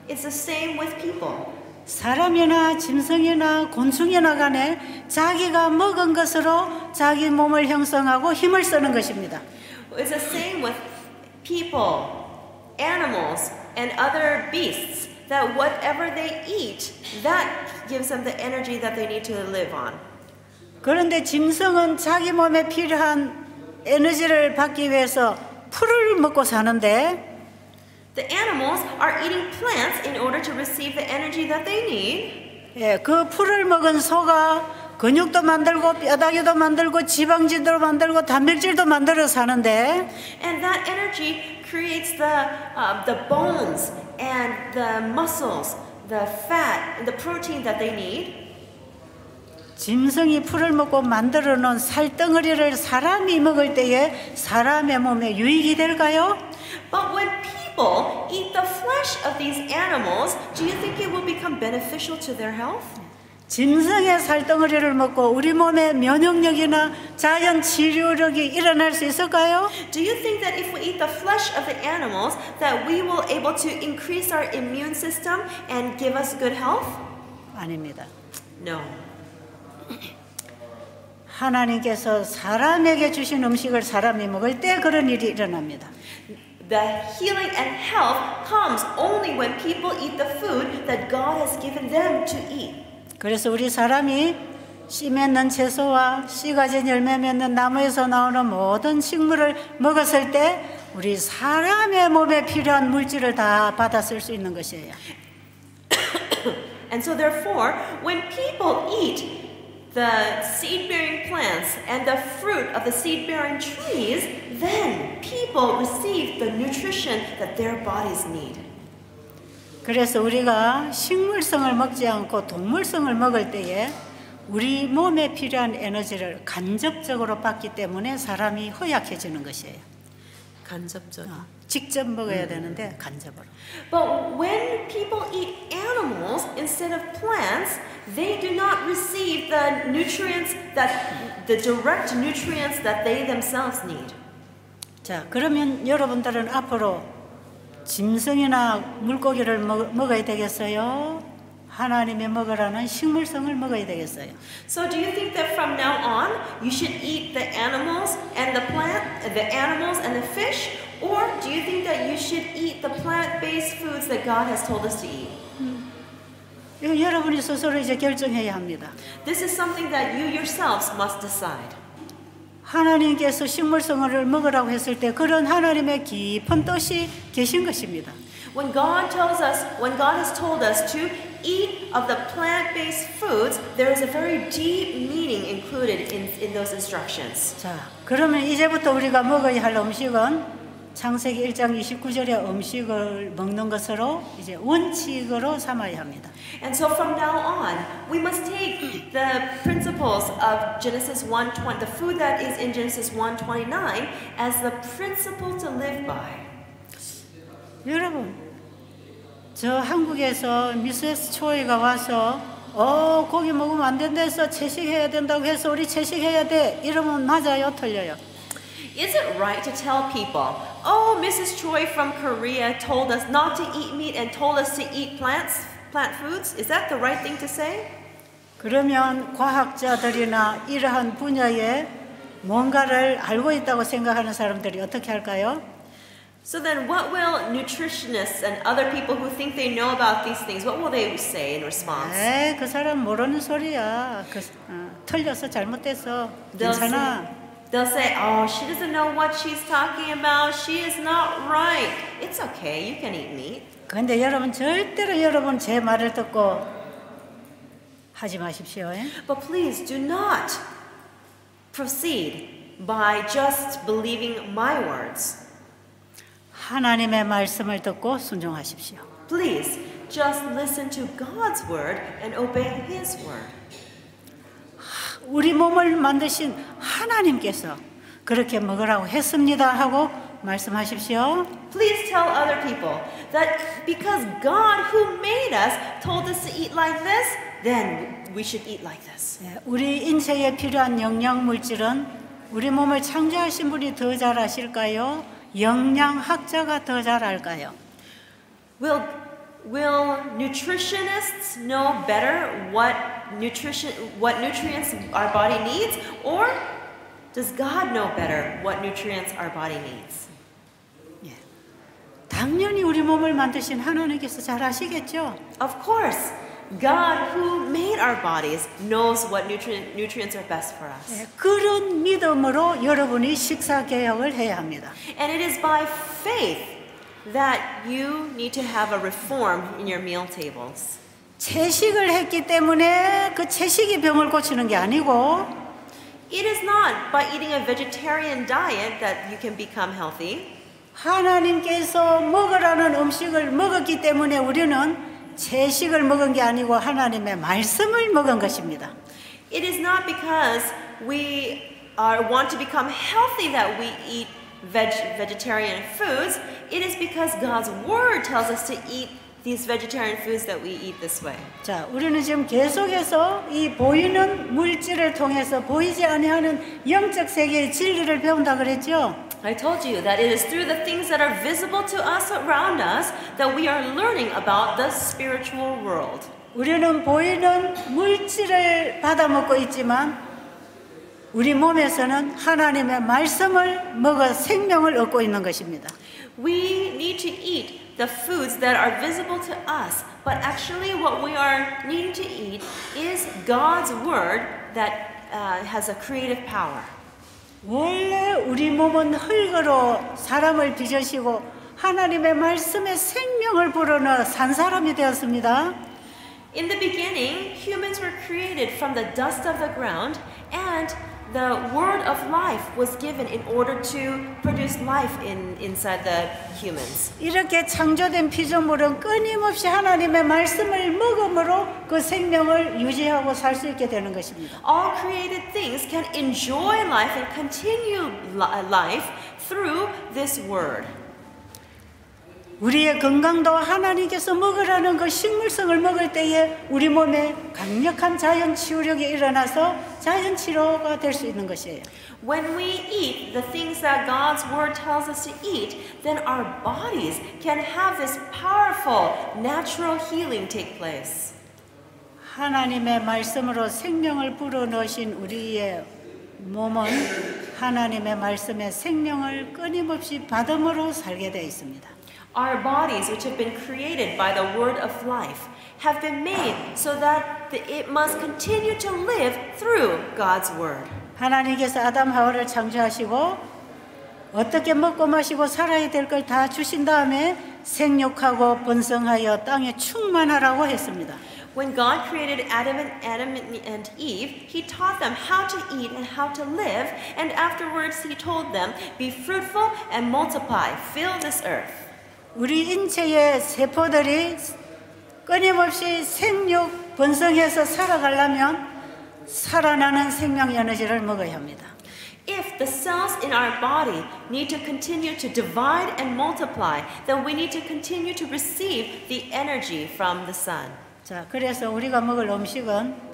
It's the same with people. 사람이나 짐승이나 곤충이나 간에 자기가 먹은 것으로 자기 몸을 형성하고 힘을 쓰는 것입니다. It's the same with people, animals, and other beasts. That whatever they eat, that gives them the energy that they need to live on. 그런데 짐승은 자기 몸에 필요한 에너지를 받기 위해서 풀을 먹고 사는데 The animals are eating plants in order to receive the energy that they need. 예, 그 풀을 먹은 소가 근육도 만들고 뼈다귀도 만들고 지방질도 만들고 단백질도 만들어 사는데 And that energy creates the bones and the muscles, the fat and the protein that they need. 짐승이 풀을 먹고 만들어 놓은 살덩어리를 사람이 먹을 때에 사람의 몸에 유익이 될까요? But when people eat the flesh of these animals, do you think it will become beneficial to their health? 짐승의 살덩어리를 먹고 우리 몸의 면역력이나 자연 치료력이 일어날 수 있을까요? Do you think that if we eat the flesh of the animals that we will able to increase our immune system and give us good health? 아닙니다. No. 하나님께서 사람에게 주신 음식을 사람이 먹을 때 그런 일이 일어납니다. The healing and health comes only when people eat the food that God has given them to eat. 그래서 우리 사람이 씨 맺는 채소와 씨 가진 열매 맺는 나무에서 나오는 모든 식물을 먹었을 때 우리 사람의 몸에 필요한 물질을 다 받아 쓸 수 있는 것이에요. And so therefore, when people eat the seed-bearing plants and the fruit of the seed-bearing trees, then people receive the nutrition that their bodies need. 그래서 우리가 식물성을 먹지 않고 동물성을 먹을 때에 우리 몸에 필요한 에너지를 간접적으로 받기 때문에 사람이 허약해지는 것이에요. 간접적. 직접 먹어야 되는데 간접으로. But when people eat animals instead of plants, they do not receive the nutrients the direct nutrients that they themselves need. 자, 그러면 여러분들은 앞으로 짐승이나 물고기를 먹어야 되겠어요? 하나님의 먹으라는 식물성을 먹어야 되겠어요? So do you think that from now on you should eat the animals and the animals and the fish, or do you think that you should eat the plant-based foods that God has told us to eat? 이거 여러분이 스스로 이제 결정해야 합니다. This is something that you yourselves must decide. 하나님께서 식물성을 먹으라고 했을 때 그런 하나님의 깊은 뜻이 계신 것입니다. When God has told us to eat of the plant-based foods, there is a very deep meaning included in those instructions. 자, 그러면 이제부터 우리가 먹어야 할 음식은 창세기 1장 29절의 음식을 먹는 것으로 이제 원칙으로 삼아야 합니다. And so from now on, we must take the principles of Genesis 1:20, the food that is in Genesis 1:29, as the principle to live by. 여러분, 저 한국에서 미세스 초이가 와서 고기 먹으면 안 된다 해서 채식해야 된다고 해서 우리 채식해야 돼 이러면 맞아요, 틀려요? Is it right to tell people, oh, Mrs. Choi from Korea told us not to eat meat and told us to eat plant foods? Is that the right thing to say? 그러면 과학자들이나 이러한 분야에 뭔가를 알고 있다고 생각하는 사람들이 어떻게 할까요? So then what will nutritionists and other people who think they know about these things, what will they say in response? 그 사람 모르는 소리야. 틀려서 잘못됐어. 괜찮아. They'll say, oh, she doesn't know what she's talking about. She is not right. It's okay. You can eat meat. 그런데 여러분 절대로 여러분 제 말을 듣고 하지 마십시오. But please do not proceed by just believing my words. 하나님의 말씀을 듣고 순종하십시오. Please just listen to God's word and obey His word. 우리 몸을 만드신 하나님께서 그렇게 먹으라고 했습니다 하고 말씀하십시오. Please tell other people that because God who made us told us to eat like this, then we should eat like this. 우리 인체에 필요한 영양 물질은 우리 몸을 창조하신 분이 더 잘 아실까요? 영양학자가 더 잘 알까요? Will nutritionists know better what nutrients our body needs, or does God know better what nutrients our body needs? 당연히 우리 몸을 만드신 하나님께서 잘 아시겠죠? Of course, God who made our bodies knows what nutrients are best for us. 그런 믿음으로 여러분이 식사 개혁을 해야 합니다. And it is by faith that you need to have a reform in your meal tables. 채식을 했기 때문에 그 채식이 병을 고치는 게 아니고 It is not by eating a vegetarian diet that you can become healthy. 하나님께서 먹으라는 음식을 먹었기 때문에 우리는 채식을 먹은 게 아니고 하나님의 말씀을 먹은 것입니다. It is not because we want to become healthy that we eat vegetarian foods. It is because God's word tells us to eat these vegetarian foods that we eat this way. 자, 우리는 지금 계속해서 이 보이는 물질을 통해서 보이지 아니하는 영적 세계의 진리를 배운다 그랬죠? I told you that it is through the things that are visible to us around us that we are learning about the spiritual world. 우리는 보이는 물질을 받아먹고 있지만 우리 몸에서는 하나님의 말씀을 먹어 생명을 얻고 있는 것입니다. We need to eat the foods that are visible to us, but actually what we are needing to eat is God's word that has a creative power. 원래 우리 몸은 흙으로 사람을 빚으시고 하나님의 말씀에 생명을 불어넣어 산 사람이 되었습니다. In the beginning, humans were created from the dust of the ground, and the word of life was given in order to produce life inside the humans. 이렇게 창조된 피조물은 끊임없이 하나님의 말씀을 먹음으로 그 생명을 유지하고 살 수 있게 되는 것입니다. All created things can enjoy life and continue life through this word. 우리의 건강도 하나님께서 먹으라는 그 식물성을 먹을 때에 우리 몸에 강력한 자연 치유력이 일어나서 자연 치료가 될 수 있는 것이에요. When we eat the things that God's word tells us to eat, then our bodies can have this powerful natural healing take place. 하나님의 말씀으로 생명을 불어넣으신 우리의 몸은 하나님의 말씀에 생명을 끊임없이 받음으로 살게 되어 있습니다. Our bodies, which have been created by the word of life, have been made so that it must continue to live through God's word. 하나님께서 아담 하와를 창조하시고 어떻게 먹고 마시고 살아야 될 걸 다 주신 다음에 생육하고 번성하여 땅에 충만하라고 했습니다. When God created Adam and Eve, He taught them how to eat and how to live, and afterwards He told them, "Be fruitful and multiply, fill this earth." 우리 인체의 세포들이 끊임없이 생육, 번성해서 살아가려면 살아나는 생명 에너지를 먹어야 합니다. If the cells in our body need to continue to divide and multiply, then we need to continue to receive the energy from the sun. 자, 그래서 우리가 먹을 음식은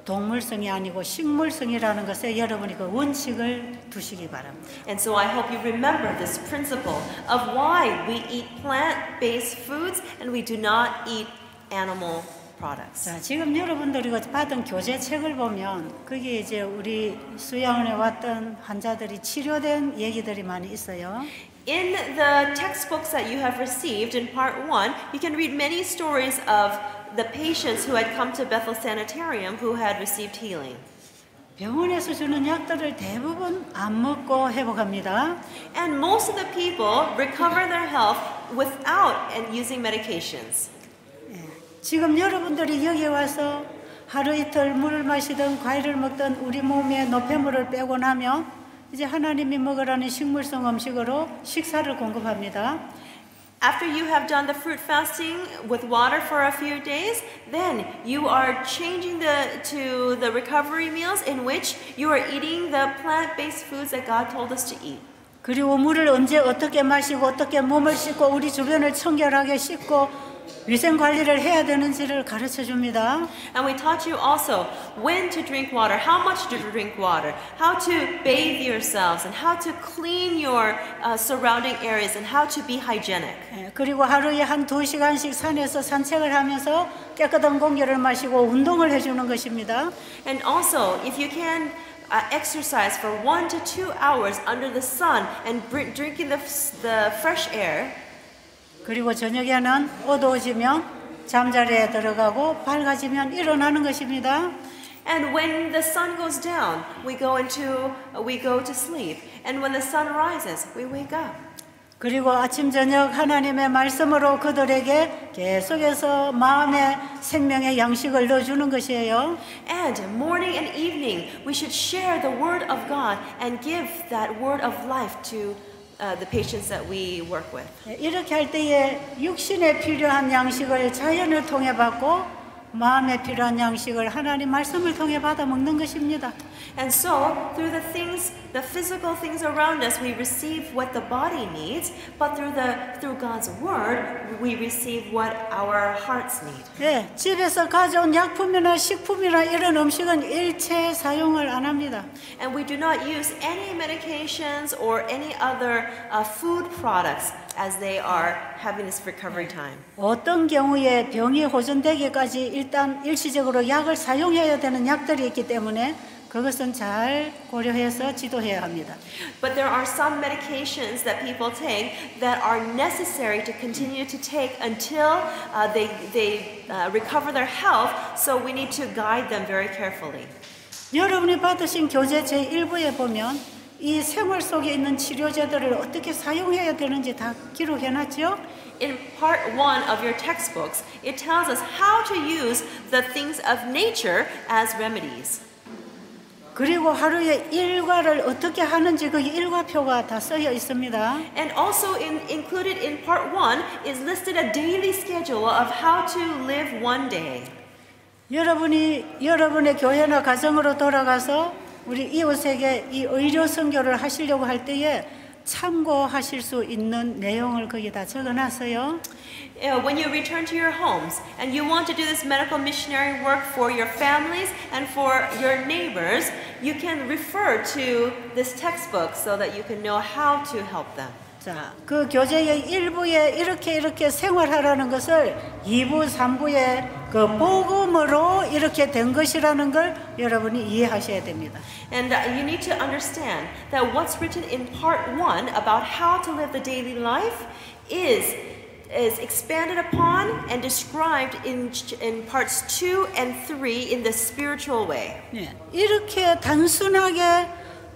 동물성이 아니고 식물성이라는 것에 여러분이 그 원칙을 두시기 바랍니다. And so I hope you remember this principle of why we eat plant-based foods and we do not eat animal products. 자, 지금 여러분들이 받은 교재 책을 보면 거기에 이제 우리 수양원에 왔던 환자들이 치료된 얘기들이 많이 있어요. In the textbooks that you have received in part 1, you can read many stories of the patients who had come to Bethel Sanitarium who had received healing. 병원에서 주는 약들을 대부분 안 먹고 회복합니다. And most of the people recover their health without using medications. 지금 여러분들이 여기 와서 하루 이틀 물을 마시든 과일을 먹든 우리 몸에 노폐물을 빼고 나면 이제 하나님이 먹으라는 식물성 음식으로 식사를 공급합니다. After you have done the fruit fasting with water for a few days, then you are changing to the recovery meals in which you are eating the plant-based foods that God told us to eat. 그리고 물을 언제 어떻게 마시고 어떻게 몸을 씻고 우리 주변을 청결하게 씻고 위생 관리를 해야 되는지를 가르쳐 줍니다. And we taught you also when to drink water, how much to drink water, how to bathe yourselves, and how to clean your surrounding areas, and how to be hygienic. 그리고 하루에 한 2시간씩 산에서 산책을 하면서 깨끗한 공기를 마시고 운동을 해주는 것입니다. And also, if you can exercise for 1 to 2 hours under the sun and drinking the fresh air. 그리고 저녁에는 어두워지면 잠자리에 들어가고 밝아지면 일어나는 것입니다. And when the sun goes down, we go to sleep. And when the sun rises, we wake up. 그리고 아침 저녁 하나님의 말씀으로 그들에게 계속해서 마음의 생명의 양식을 넣어주는 것이에요. And morning and evening, we should share the word of God and give that word of life to the patients that we work with. 이렇게 할 때에 육신에 필요한 양식을 자연을 통해 받고 마음에 필요한 양식을 하나님 말씀을 통해 받아 먹는 것입니다. And so, through the physical things around us, we receive what the body needs, but through God's word, we receive what our hearts need. 네, 집에서 가져온 약품이나 식품이나 이런 음식은 일체 사용을 안 합니다. And we do not use any medications or any other food products as they are having this recovery time. 어떤 경우에 병이 호전되기까지 일단 일시적으로 약을 사용해야 되는 약들이 있기 때문에 그것은 잘 고려해서 지도해야 합니다. But there are some medications that people take that are necessary to continue to take until they recover their health, so we need to guide them very carefully. 여러분이 받으신 교재 제1부에 보면 이 생활 속에 있는 치료제들을 어떻게 사용해야 되는지 다 기록해놨죠? In part 1 of your textbooks, it tells us how to use the things of nature as remedies. 그리고 하루에 일과를 어떻게 하는지 그 일과표가 다 쓰여 있습니다. And also included in part 1 is listed a daily schedule of how to live one day. 여러분이 여러분의 교회나 가정으로 돌아가서 우리 이웃에게 이 의료 선교를 하시려고 할 때에 참고하실 수 있는 내용을 거기 다 적어놨어요. When you return to your homes and you want to do this medical missionary work for your families and for your neighbors, you can refer to this textbook so that you can know how to help them. 자, 그 교재의 1부에 이렇게 생활하라는 것을 2부, 3부에 그 복음으로 이렇게 된 것이라는 걸 여러분이 이해하셔야 됩니다. And you need to understand that what's written in part 1 about how to live the daily life is expanded upon and described in parts 2 and 3 in the spiritual way. 네, 이렇게 단순하게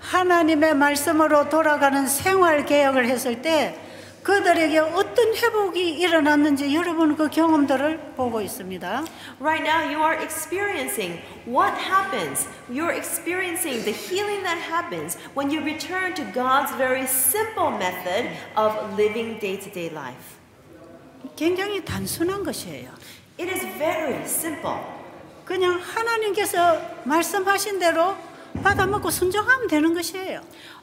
하나님의 말씀으로 돌아가는 생활 개혁을 했을 때 그들에게 어떤 회복이 일어났는지 여러분 그 경험들을 보고 있습니다. Right now you are experiencing what happens. You're experiencing the healing that happens when you return to God's very simple method of living day-to-day life. 굉장히 단순한 것이에요. It is very simple. 그냥 하나님께서 말씀하신 대로 받아먹고 순종하면 되는 것이에요.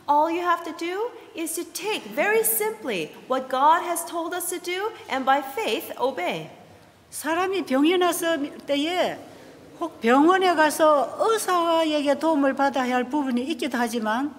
All you have to do is to take very simply what God has told us to do and by faith obey. 사람이 병이 났을 때에 혹 병원에 가서 의사에게 도움을 받아야 할 부분이 있기도 하지만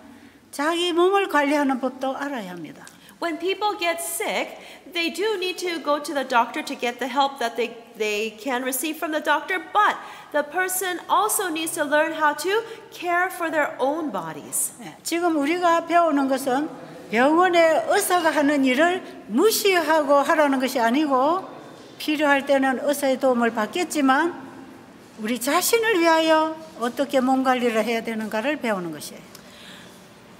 자기 몸을 관리하는 법도 알아야 합니다. When people get sick, they do need to go to the doctor to get the help that they can receive from the doctor, but the person also needs to learn how to care for their own bodies. 지금 우리가 배우는 것은 병원의 의사가 하는 일을 무시하고 하라는 것이 아니고 필요할 때는 의사의 도움을 받겠지만 우리 자신을 위하여 어떻게 몸 관리를 해야 되는가를 배우는 것이에요.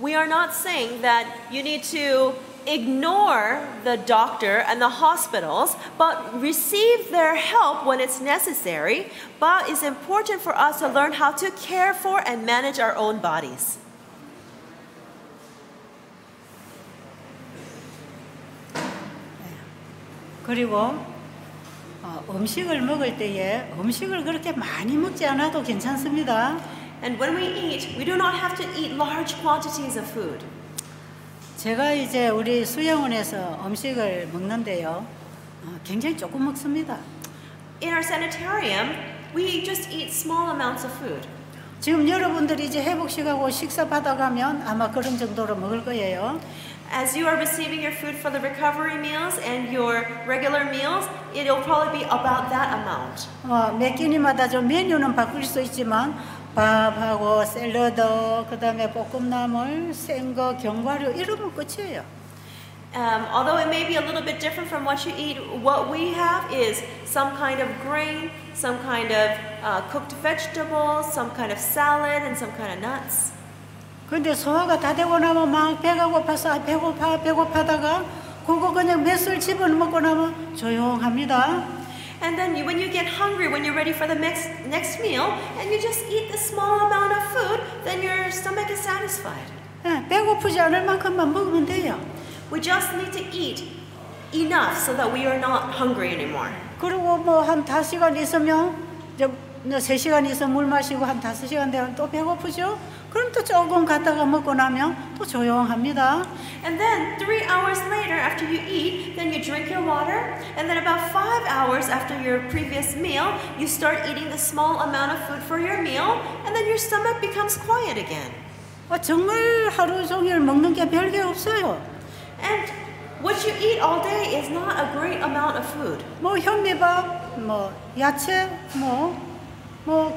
We are not saying that you need to ignore the doctor and the hospitals, but receive their help when it's necessary. But it's important for us to learn how to care for and manage our own bodies. 그리고 음식을 먹을 때에 음식을 그렇게 많이 먹지 않아도 괜찮습니다. And when we eat, we do not have to eat large quantities of food. 제가 이제 우리 수영원에서 음식을 먹는데요. 굉장히 조금 먹습니다. In our sanitarium, we just eat small amounts of food. 지금 여러분들이 이제 회복식하고 식사 받아가면 아마 그런 정도로 먹을 거예요. As you are receiving your food for the recovery meals and your regular meals, it'll probably be about that amount. 몇 끼니마다 좀 메뉴는 바꿀 수 있지만 밥하고 샐러드, 그다음에 볶음나물, 생거, 견과류 이러면 끝이에요. Although it may be a little bit different from what you eat, what we have is some kind of grain, some kind of cooked vegetables, some kind of salad, and some kind of nuts. 근데 소화가 다 되고 나면 막 배가 고파서 배고파다가 그거 그냥 몇 술 집어먹고 나면 조용합니다. And then when you get hungry, when you're ready for the next meal, and you just eat the small amount of food, then your stomach is satisfied. 배고프지 않을 만큼만 먹으면 돼요. We just need to eat enough so that we are not hungry anymore. 그리고 뭐 한 5시간 있으면 3시간 있으면 물 마시고 한 5시간 되면 또 배고프죠? 그럼 또 조금 갔다가 먹고 나면 또 조용합니다. And then 3 hours later after you eat, then you drink your water, and then about 5 hours after your previous meal, you start eating the small amount of food for your meal, and then your stomach becomes quiet again. 정말 하루 종일 먹는 게 별게 없어요. And what you eat all day is not a great amount of food. 뭐 현미밥, 뭐 야채, 뭐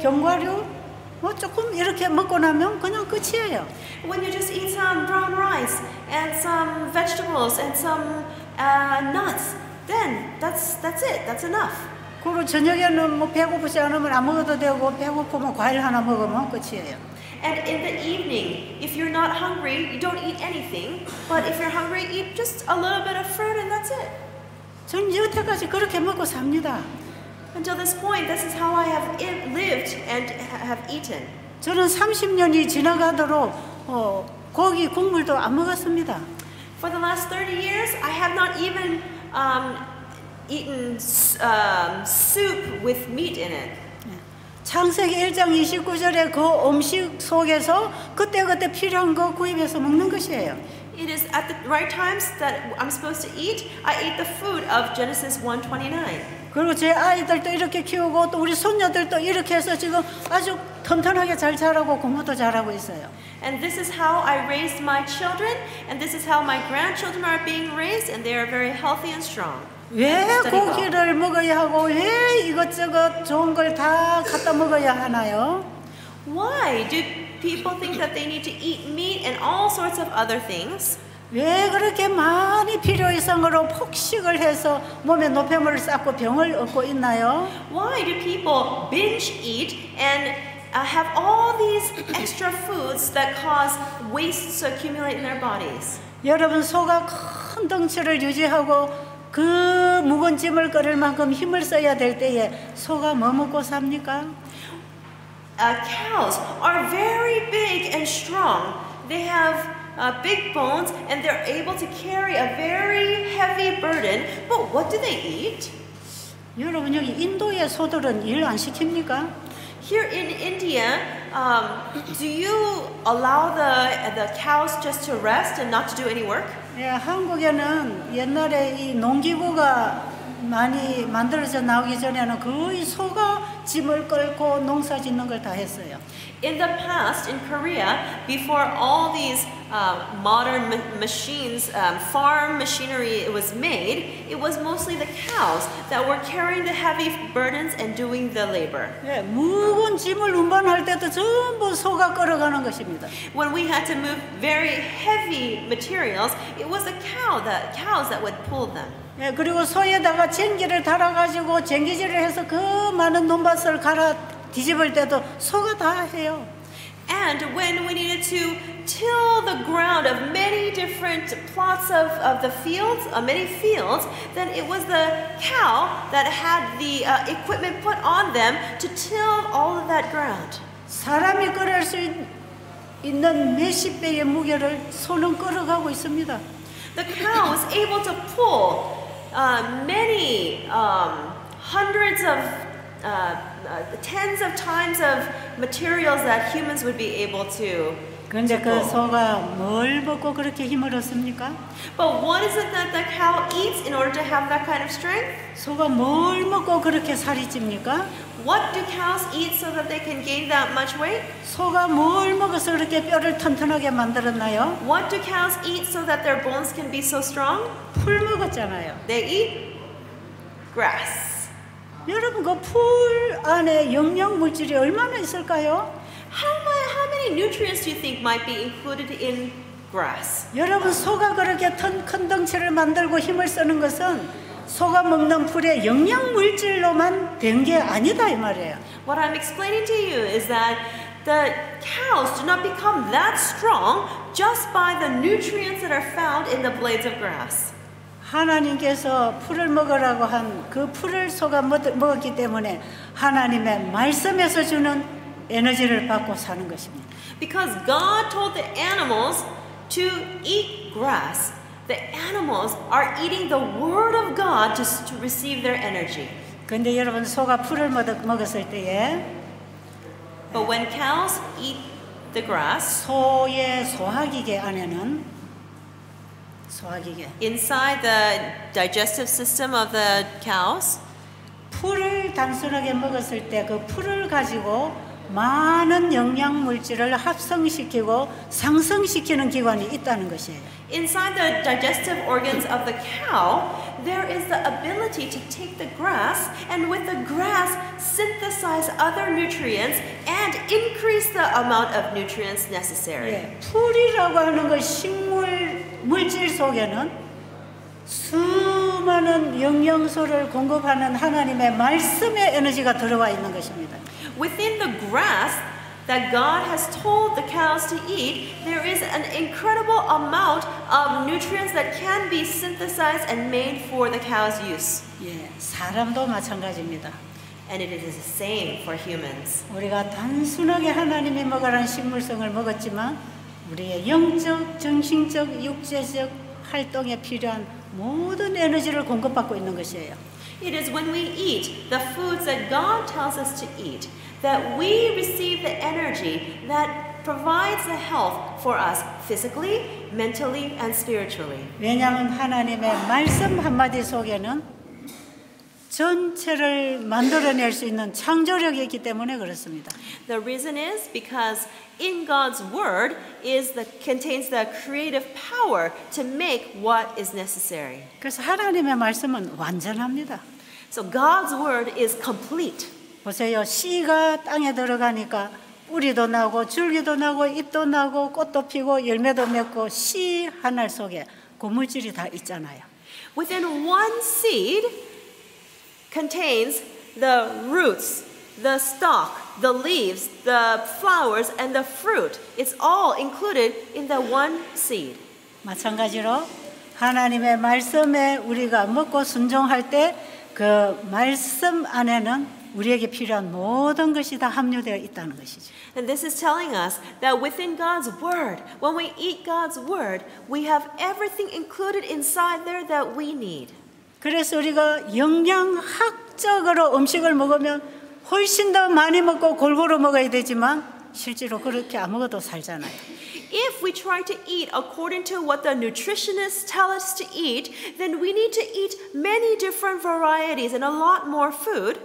견과류 뭐 조금 이렇게 먹고 나면 그냥 끝이에요. When you just eat some brown rice and some vegetables and some nuts, then that's it. That's enough. 그리고 저녁에는 뭐 배고프지 않으면 안 먹어도 되고 배고프면 과일 하나 먹으면 끝이에요. And in the evening, if you're not hungry, you don't eat anything. But if you're hungry, eat just a little bit of fruit and that's it. 전 여태까지 그렇게 먹고 삽니다. Until this point, this is how I have lived and have eaten. 저는 30년이 지나가도록 고기 국물도 안 먹었습니다. For the last 30 years, I have not even eaten soup with meat in it. 창세기 1장 29절의 그 음식 속에서 그때그때 필요한 거 구입해서 먹는 것이에요. It is at the right times that I'm supposed to eat. I eat the food of Genesis 1:29. 그리고 제 아이들도 이렇게 키우고 또 우리 손녀들도 이렇게 해서 지금 아주 튼튼하게 잘 자라고 공부도 잘하고 있어요. And this is how I raised my children, and this is how my grandchildren are being raised, and they are very healthy and strong. 왜 고기를 먹어야 하고 왜 이것저것 좋은 걸 다 갖다 먹어야 하나요? Why do people think that they need to eat meat and all sorts of other things? 왜 그렇게 많이 필요 이상으로 폭식을 해서 몸에 노폐물을 쌓고 병을 얻고 있나요? Why do people binge eat and have all these extra foods that cause wastes to accumulate in their bodies? 여러분 소가 큰 덩치를 유지하고 그 무거운 짐을 끌을 만큼 힘을 써야 될 때에 소가 뭐 먹고 삽니까? Cows are very big and strong. They have big bones and they're able to carry a very heavy burden. But what do they eat? 여러분 여기 인도의 소들은 일 안 시킵니까? Here in India, do you allow the cows just to rest and not to do any work? 예, 한국에는 옛날에 이 농기구가 많이 만들어져 나오기 전에는 거의 소가 짐을 끌고 농사 짓는 걸 다 했어요. In the past, in Korea, before all these modern machines, farm machinery was made, it was mostly the cows that were carrying the heavy burdens and doing the labor. 예, 무거운 짐을 운반할 때도 전부 소가 끌어가는 것입니다. When we had to move very heavy materials, it was the cows that would pull them. 예, 그리고 소에다가 쟁기를 달아가지고 쟁기질을 해서 그 많은 논밭을 갈아 뒤집을 때도 소가 다 해요. And when we needed to till the ground of many different plots of the fields, many fields, then it was the cow that had the equipment put on them to till all of that ground. 사람이 끌을 수 있는 몇십 배의 무게를 소는 끌어가고 있습니다. The cow was able to pull many hundreds of tens of times of materials that humans would be able to. 그런데 그 소가 뭘 먹고 그렇게 힘을 얻습니까? But what is it that the cow eats in order to have that kind of strength? 소가 뭘 먹고 그렇게 살이 찝니까? What do cows eat so that they can gain that much weight? 소가 뭘 먹어서 그렇게 뼈를 튼튼하게 만들었나요? What do cows eat so that their bones can be so strong? 풀 먹었잖아요. They eat grass. 여러분 그 풀 안에 영양 물질이 얼마나 있을까요? How many nutrients do you think might be included in grass? 여러분 소가 그렇게 큰 덩치를 만들고 힘을 쓰는 것은 소가 먹는 풀의 영양 물질로만 된 게 아니다 이 말이에요. What I'm explaining to you is that the cows do not become that strong just by the nutrients that are found in the blades of grass. 하나님께서 풀을 먹으라고 한 그 풀을 소가 먹었기 때문에 하나님의 말씀에서 주는 에너지를 받고 사는 것입니다. Because God told the animals to eat grass, the animals are eating the word of God to receive their energy. 그런데 여러분 소가 풀을 먹었을 때에 But when cows eat the grass, 소의 소화기계 안에는 inside the digestive system of the cows, 풀을 단순하게 먹었을 때 그 풀을 가지고 많은 영양 물질을 합성시키고 상승시키는 기관이 있다는 것이에요. inside the digestive organs of the cow, there is the ability to take the grass and with the grass synthesize other nutrients and increase the amount of nutrients necessary. 예, 풀이라고 하는 그 식물 물질 속에는 수많은 영양소를 공급하는 하나님의 말씀의 에너지가 들어와 있는 것입니다. Within the grass that God has told the cows to eat, there is an incredible amount of nutrients that can be synthesized and made for the cow's use. 예, 사람도 마찬가지입니다. And it is the same for humans. 우리가 단순하게 하나님이 먹으라는 식물성을 먹었지만 우리의 영적, 정신적, 육체적 활동에 필요한 모든 에너지를 공급받고 있는 것이에요. It is when we eat the foods that God tells us to eat that we receive the energy that provides the health for us physically, mentally, and spiritually. 왜냐하면 하나님의 말씀 한마디 속에는 전체를 만들어낼 수 있는 창조력이 있기 때문에 그렇습니다. The reason is because in God's word contains the creative power to make what is necessary. 그래서 하나님의 말씀은 완전합니다. So God's word is complete. 보세요. 씨가 땅에 들어가니까 뿌리도 나고 줄기도 나고 잎도 나고 꽃도 피고 열매도 맺고 씨 하나 속에 고물질이 다 있잖아요. Within one seed contains the roots, the stalk, the leaves, the flowers, and the fruit. It's all included in the one seed. 마찬가지로 하나님의 말씀에 우리가 먹고 순종할 때 그 말씀 안에는 우리에게 필요한 모든 것이 다 함유되어 있다는 것이죠. And this is telling us that within God's word, when we eat God's word, we have everything included inside there that we need. 그래서 우리가 영양학적으로 음식을 먹으면 훨씬 더 많이 먹고 골고루 먹어야 되지만 실제로 그렇게 안 먹어도 살잖아요. If we try to eat according to what the nutritionists tell us to eat, then we need to eat many different varieties and a lot more food.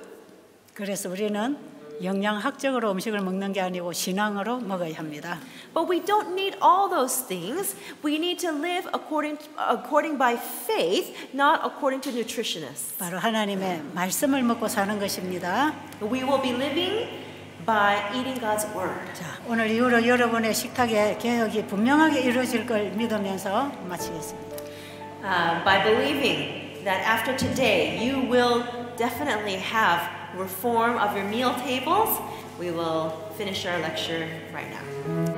그래서 우리는 영양학적으로 음식을 먹는 게 아니고 신앙으로 먹어야 합니다. But we don't need all those things. We need to live according by faith, not according to nutritionists. 바로 하나님의 말씀을 먹고 사는 것입니다. We will be living by eating God's word. 자, 오늘 이후로 여러분의 식탁의 개혁이 분명하게 이루어질 걸 믿으면서 마치겠습니다. By believing that after today you will definitely have reform of your meal tables, we will finish our lecture right now.